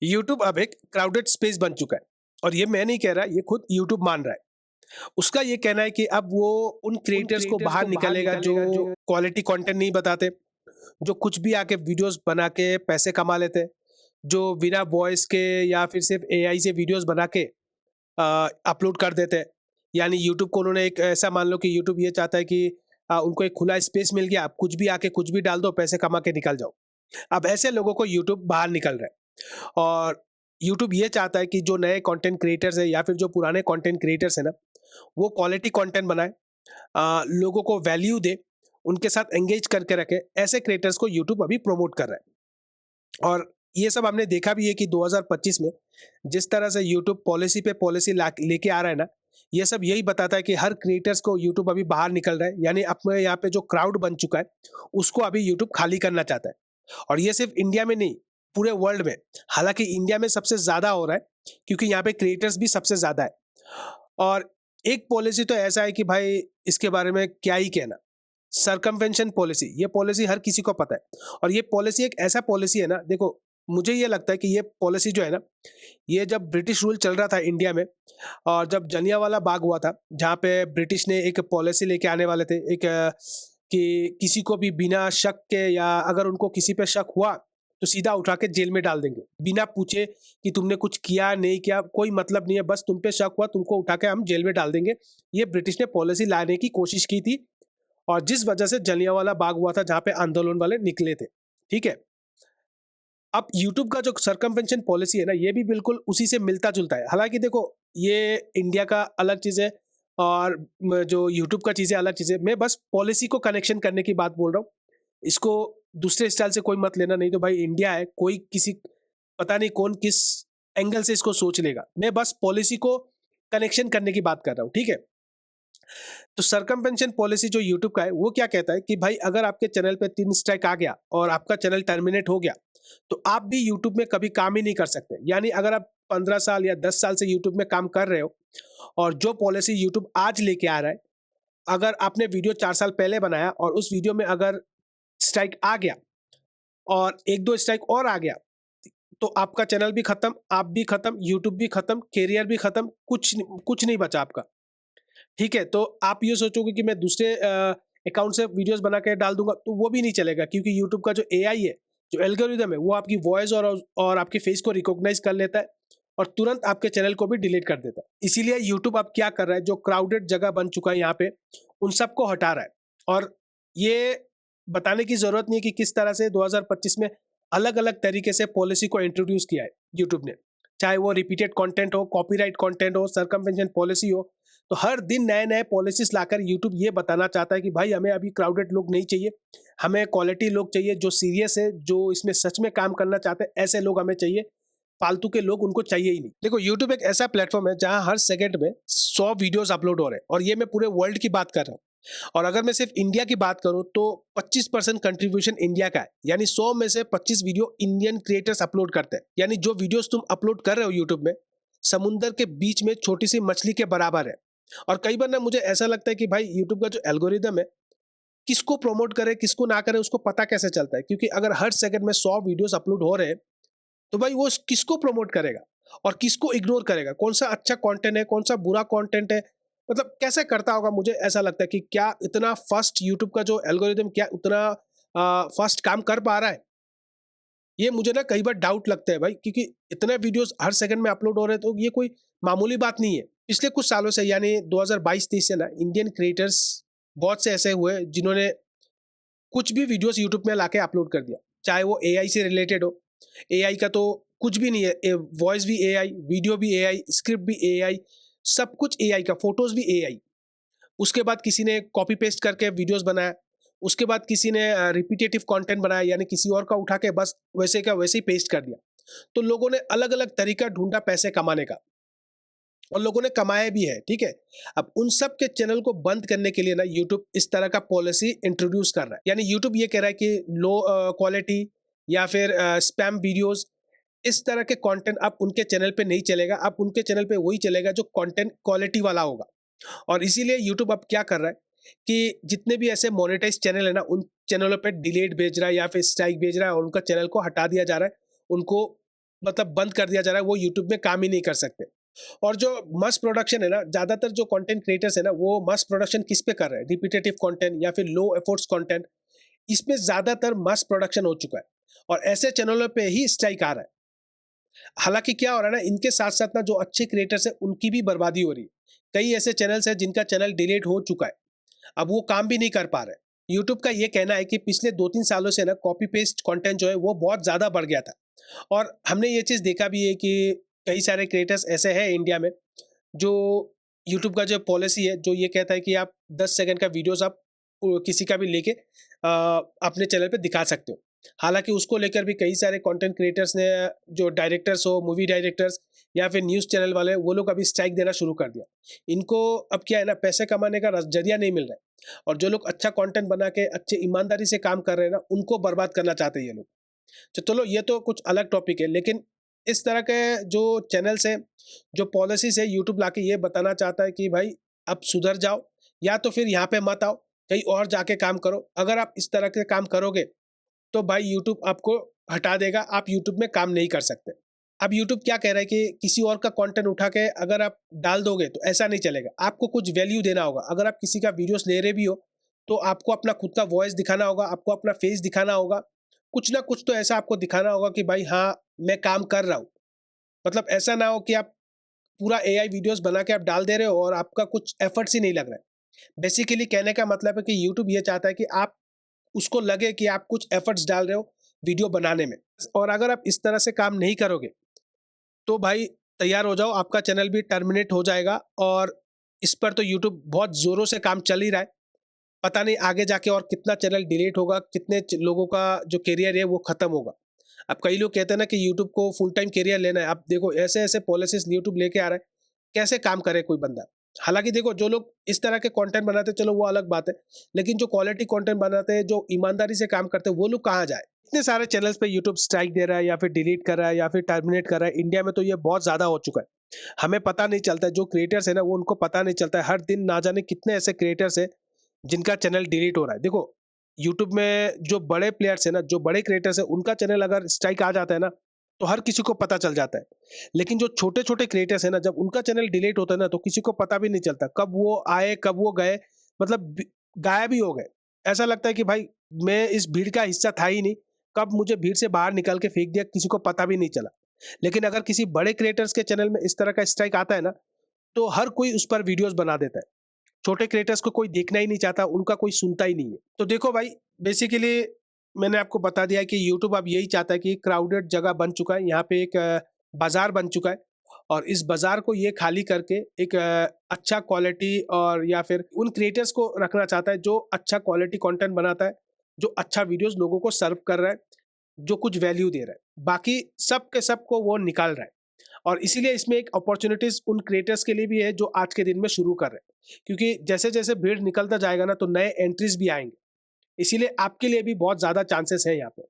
YouTube अब एक crowded space बन चुका है और ये मैं नहीं कह रहा, ये खुद यूट्यूब मान रहा है। उसका ये कहना है कि अब वो उन क्रिएटर्स को बाहर निकालेगा जो क्वालिटी कंटेंट नहीं बताते, जो कुछ भी आके वीडियोस बना के पैसे कमा लेते हैं, जो बिना वॉइस के या फिर सिर्फ एआई से वीडियोस बना के अपलोड कर देते हैं। यानी यूट्यूब को उन्होंने एक ऐसा मान लो कि यूट्यूब ये चाहता है कि उनको एक खुला स्पेस मिल गया, आप कुछ भी आके कुछ भी डाल दो, पैसे कमा के निकल जाओ। अब ऐसे लोगों को यूट्यूब बाहर निकल रहा है और यूट्यूब ये चाहता है कि जो नए कंटेंट क्रिएटर्स है या फिर जो पुराने कंटेंट क्रिएटर्स है ना, वो क्वालिटी कंटेंट बनाए, लोगों को वैल्यू दे, उनके साथ एंगेज करके रखे। ऐसे क्रिएटर्स को यूट्यूब अभी प्रमोट कर रहा है और ये सब हमने देखा भी है कि 2025 में जिस तरह से यूट्यूब पॉलिसी पे पॉलिसी लेके आ रहा है ना, ये सब यही बताता है कि हर क्रिएटर्स को यूट्यूब अभी बाहर निकल रहा है। यानी अपने यहाँ पे जो क्राउड बन चुका है, उसको अभी यूट्यूब खाली करना चाहता है। और ये सिर्फ इंडिया में नहीं, पूरे वर्ल्ड में। हालांकि इंडिया में सबसे ज्यादा हो रहा है क्योंकि यहाँ पे क्रिएटर्स भी सबसे ज्यादा है। और एक पॉलिसी तो ऐसा है कि भाई इसके बारे में क्या ही कहना, सरकमवेंशन पॉलिसी। ये पॉलिसी हर किसी को पता है और ये पॉलिसी एक ऐसा पॉलिसी है ना, देखो मुझे ये लगता है कि ये पॉलिसी जो है ना, ये जब ब्रिटिश रूल चल रहा था इंडिया में और जब जलियांवाला बाग हुआ था, जहाँ पे ब्रिटिश ने एक पॉलिसी लेके आने वाले थे, एक कि किसी को भी बिना शक के या अगर उनको किसी पे शक हुआ तो सीधा उठा के जेल में डाल देंगे, बिना पूछे कि तुमने कुछ किया नहीं किया, कोई मतलब नहीं है, बस तुम पे शक हुआ, तुमको उठा के हम जेल में डाल देंगे। ये ब्रिटिश ने पॉलिसी लाने की कोशिश की थी और जिस वजह से जलियांवाला बाग हुआ था, जहाँ पे आंदोलन वाले निकले थे। ठीक है, अब यूट्यूब का जो सरकमवेंशन पॉलिसी है ना, ये भी बिल्कुल उसी से मिलता जुलता है। हालांकि देखो, ये इंडिया का अलग चीज है और जो यूट्यूब का चीज है अलग चीज है। मैं बस पॉलिसी को कनेक्शन करने की बात बोल रहा हूँ, इसको दूसरे स्टाइल से कोई मत लेना, नहीं तो भाई इंडिया है, कोई किसी पता नहीं कौन किस एंगल से इसको सोच लेगा। मैं बस पॉलिसी को कनेक्शन करने की बात कर रहा हूँ, ठीक है। तो सरकमपेंशन पॉलिसी जो यूट्यूब का है, वो क्या कहता है कि भाई अगर आपके चैनल पे 3 स्ट्राइक आ गया और आपका चैनल टर्मिनेट हो गया, तो आप भी यूट्यूब में कभी काम ही नहीं कर सकते। यानी अगर आप 15 साल या 10 साल से यूट्यूब में काम कर रहे हो और जो पॉलिसी यूट्यूब आज लेके आ रहा है, अगर आपने वीडियो 4 साल पहले बनाया और उस वीडियो में अगर स्ट्राइक आ गया और 1-2 स्ट्राइक और आ गया, तो आपका चैनल भी खत्म, आप भी खत्म, यूट्यूब भी खत्म, कैरियर भी खत्म, कुछ नहीं बचा आपका। ठीक है, तो आप ये सोचोगे कि मैं दूसरे अकाउंट से वीडियोस बना के डाल दूंगा, तो वो भी नहीं चलेगा क्योंकि यूट्यूब का जो एआई है, जो एल्गोरिदम है, वो आपकी वॉइस और आपके फेस को रिकॉग्नाइज कर लेता है और तुरंत आपके चैनल को भी डिलीट कर देता है। इसीलिए यूट्यूब अब क्या कर रहा है, जो क्राउडेड जगह बन चुका है यहाँ पे, उन सबको हटा रहा है। और ये बताने की जरूरत नहीं है कि किस तरह से 2025 में अलग अलग तरीके से पॉलिसी को इंट्रोड्यूस किया है यूट्यूब ने, चाहे वो रिपीटेड कंटेंट हो, कॉपीराइट कंटेंट हो, सरकमवेंशन पॉलिसी हो। तो हर दिन नए नए पॉलिसीज लाकर यूट्यूब ये बताना चाहता है कि भाई हमें अभी क्राउडेड लोग नहीं चाहिए, हमें क्वालिटी लोग चाहिए, जो सीरियस है, जो इसमें सच में काम करना चाहते हैं, ऐसे लोग हमें चाहिए। फालतू के लोग उनको चाहिए ही नहीं। देखो, यूट्यूब एक ऐसा प्लेटफॉर्म है जहां हर सेकंड में 100 वीडियोस अपलोड हो रहे हैं और ये मैं पूरे वर्ल्ड की बात कर रहा हूँ। और अगर मैं सिर्फ इंडिया की बात करूं तो 25% कंट्रीब्यूशन इंडिया का है। यानी 100 में से 25 वीडियो इंडियन क्रिएटर्स अपलोड करते हैं। यानी जो वीडियोस तुम अपलोड कर रहे हो यूट्यूब में, समुंदर के बीच में छोटी सी मछली के बराबर है। और कई बार ना मुझे ऐसा लगता है कि भाई यूट्यूब का जो एल्गोरिदम है, किसको प्रमोट करे किसको ना करे उसको पता कैसे चलता है। क्योंकि अगर हर सेकंड में 100 वीडियोस अपलोड हो रहे हैं, तो भाई वो किसको प्रमोट करेगा और किसको इग्नोर करेगा, कौन सा अच्छा कंटेंट है, कौन सा बुरा कंटेंट है, मतलब कैसे करता होगा। मुझे ऐसा लगता है कि क्या इतना फास्ट यूट्यूब का जो एल्गोरिदम, क्या उतना फास्ट काम कर पा रहा है, ये मुझे ना कई बार डाउट लगता है भाई। क्योंकि इतने वीडियोस हर सेकंड में अपलोड हो रहे हैं, तो ये कोई मामूली बात नहीं है। पिछले कुछ सालों से, यानी 2022-23 से ना, इंडियन क्रिएटर्स बहुत से ऐसे हुए जिन्होंने कुछ भी वीडियोस यूट्यूब में लाके अपलोड कर दिया, चाहे वो एआई से रिलेटेड हो। एआई का तो कुछ भी नहीं है, वॉइस भी एआई, वीडियो भी एआई, स्क्रिप्ट भी एआई, सब कुछ एआई का, फोटोज भी एआई। उसके बाद किसी ने कॉपी पेस्ट करके वीडियोस बनाया, उसके बाद किसी ने रिपीटेटिव कंटेंट बनाया, यानी किसी और का उठा के बस वैसे का वैसे ही पेस्ट कर दिया। तो लोगों ने अलग अलग तरीका ढूंढा पैसे कमाने का और लोगों ने कमाया भी है, ठीक है। अब उन सब के चैनल को बंद करने के लिए ना यूट्यूब इस तरह का पॉलिसी इंट्रोड्यूस कर रहा है। यानी यूट्यूब ये कह रहा है कि लो क्वालिटी या फिर स्पैम वीडियोस, इस तरह के कंटेंट अब उनके चैनल पे नहीं चलेगा। अब उनके चैनल पे वही चलेगा जो कंटेंट क्वालिटी वाला होगा। और इसीलिए यूट्यूब अब क्या कर रहा है कि जितने भी ऐसे मोनेटाइज चैनल है ना, उन चैनलों पे डिलीट भेज रहा है या फिर स्ट्राइक भेज रहा है और उनका चैनल को हटा दिया जा रहा है। उनको मतलब बंद कर दिया जा रहा है, वो यूट्यूब में काम ही नहीं कर सकते। और जो मस प्रोडक्शन है ना, ज़्यादातर जो कंटेंट क्रिएटर्स है ना, वो मस प्रोडक्शन किस पे कर रहे हैं? रिपीटेटिव कंटेंट या फिर लो एफर्ट्स कंटेंट, इसमें ज़्यादातर मस प्रोडक्शन हो चुका है और ऐसे चैनलों पे ही स्ट्राइक आ रहा है। हालाँकि क्या हो रहा है ना, इनके साथ-साथ ना जो अच्छे क्रिएटर्स हैं, उनकी भी बर्बादी हो रही है। कई ऐसे चैनल्स हैं जिनका चैनल डिलीट हो चुका है, अब वो काम भी नहीं कर पा रहे। यूट्यूब का ये कहना है कि पिछले 2-3 सालों से ना कॉपी पेस्ट कंटेंट जो है वो बहुत ज़्यादा बढ़ गया था और हमने ये चीज़ देखा भी है कि कई सारे क्रिएटर्स ऐसे हैं इंडिया में, जो यूट्यूब का जो पॉलिसी है, जो ये कहता है कि आप 10 सेकंड का वीडियोज़ आप किसी का भी लेके अपने चैनल पे दिखा सकते हो। हालाँकि उसको लेकर भी कई सारे कंटेंट क्रिएटर्स ने, जो डायरेक्टर्स हो, मूवी डायरेक्टर्स या फिर न्यूज़ चैनल वाले, वो लोग अभी स्ट्राइक देना शुरू कर दिया। इनको अब क्या है ना, पैसे कमाने का ज़रिया नहीं मिल रहा है और जो लोग अच्छा कंटेंट बना के अच्छे ईमानदारी से काम कर रहे हैं ना, उनको बर्बाद करना चाहते हैं ये लोग। तो चलो ये तो कुछ अलग टॉपिक है, लेकिन इस तरह के जो चैनल्स हैं, जो पॉलिसीज़ है, यूट्यूब लाके ये बताना चाहता है कि भाई अब सुधर जाओ या तो फिर यहाँ पे मत आओ, कहीं और जाके काम करो। अगर आप इस तरह के काम करोगे तो भाई यूट्यूब आपको हटा देगा, आप यूट्यूब में काम नहीं कर सकते। अब यूट्यूब क्या कह रहा है कि किसी और का कंटेंट उठा के अगर आप डाल दोगे तो ऐसा नहीं चलेगा, आपको कुछ वैल्यू देना होगा। अगर आप किसी का वीडियोस ले रहे भी हो तो आपको अपना खुद का वॉइस दिखाना होगा, आपको अपना फेस दिखाना होगा, कुछ ना कुछ तो ऐसा आपको दिखाना होगा कि भाई हाँ, मैं काम कर रहा हूँ। मतलब ऐसा ना हो कि आप पूरा एआई वीडियोस बना के आप डाल दे रहे हो और आपका कुछ एफर्ट्स ही नहीं लग रहा है। बेसिकली कहने का मतलब है कि यूट्यूब ये चाहता है कि आप, उसको लगे कि आप कुछ एफर्ट्स डाल रहे हो वीडियो बनाने में, और अगर आप इस तरह से काम नहीं करोगे तो भाई तैयार हो जाओ, आपका चैनल भी टर्मिनेट हो जाएगा। और इस पर तो यूट्यूब बहुत ज़ोरों से काम चल ही रहा है। पता नहीं आगे जाके और कितना चैनल डिलीट होगा, कितने लोगों का जो करियर है वो खत्म होगा। अब कई लोग कहते हैं ना कि यूट्यूब को फुल टाइम करियर लेना है। अब देखो ऐसे ऐसे पॉलिसीज यूट्यूब लेके आ रहा है, कैसे काम करे कोई बंदा। हालांकि देखो, जो लोग इस तरह के कंटेंट बनाते हैं, चलो वो अलग बात है, लेकिन जो क्वालिटी कंटेंट बनाते हैं, जो ईमानदारी से काम करते हैं, वो लोग कहाँ जाए। इतने सारे चैनल्स पे यूट्यूब स्ट्राइक दे रहा है या फिर डिलीट कर रहा है या फिर टर्मिनेट कर रहा है। इंडिया में तो ये बहुत ज्यादा हो चुका है, हमें पता नहीं चलता है। जो क्रिएटर्स है ना, वो उनको पता नहीं चलता है। हर दिन ना जाने कितने ऐसे क्रिएटर्स है जिनका चैनल डिलीट हो रहा है। देखो, यूट्यूब में जो बड़े प्लेयर्स है ना, जो बड़े क्रिएटर्स है, उनका चैनल अगर स्ट्राइक आ जाता है ना, तो हर किसी को पता चल जाता है। लेकिन जो छोटे छोटे क्रिएटर्स है ना, जब उनका चैनल डिलीट होता है ना, तो किसी को पता भी नहीं चलता कब वो आए कब वो गए, मतलब गायब ही हो गए। ऐसा लगता है कि भाई मैं इस भीड़ का हिस्सा था ही नहीं, कब मुझे भीड़ से बाहर निकाल के फेंक दिया, किसी को पता भी नहीं चला। लेकिन अगर किसी बड़े क्रिएटर्स के चैनल में इस तरह का स्ट्राइक आता है ना, तो हर कोई उस पर वीडियोस बना देता है। छोटे क्रिएटर्स को कोई देखना ही नहीं चाहता, उनका कोई सुनता ही नहीं है। तो देखो भाई, बेसिकली मैंने आपको बता दिया है कि यूट्यूब अब यही चाहता है कि क्राउडेड जगह बन चुका है, यहाँ पे एक बाजार बन चुका है और इस बाजार को ये खाली करके एक अच्छा क्वालिटी और या फिर उन क्रिएटर्स को रखना चाहता है जो अच्छा क्वालिटी कंटेंट बनाता है, जो अच्छा वीडियोस लोगों को सर्व कर रहा है, जो कुछ वैल्यू दे रहा है। बाकी सब के सब को वो निकाल रहा है और इसीलिए इसमें एक अपॉर्चुनिटीज उन क्रिएटर्स के लिए भी है जो आज के दिन में शुरू कर रहे हैं, क्योंकि जैसे जैसे भीड़ निकलता जाएगा ना, तो नए एंट्रीज भी आएंगे। इसीलिए आपके लिए भी बहुत ज्यादा चांसेस है यहाँ पे।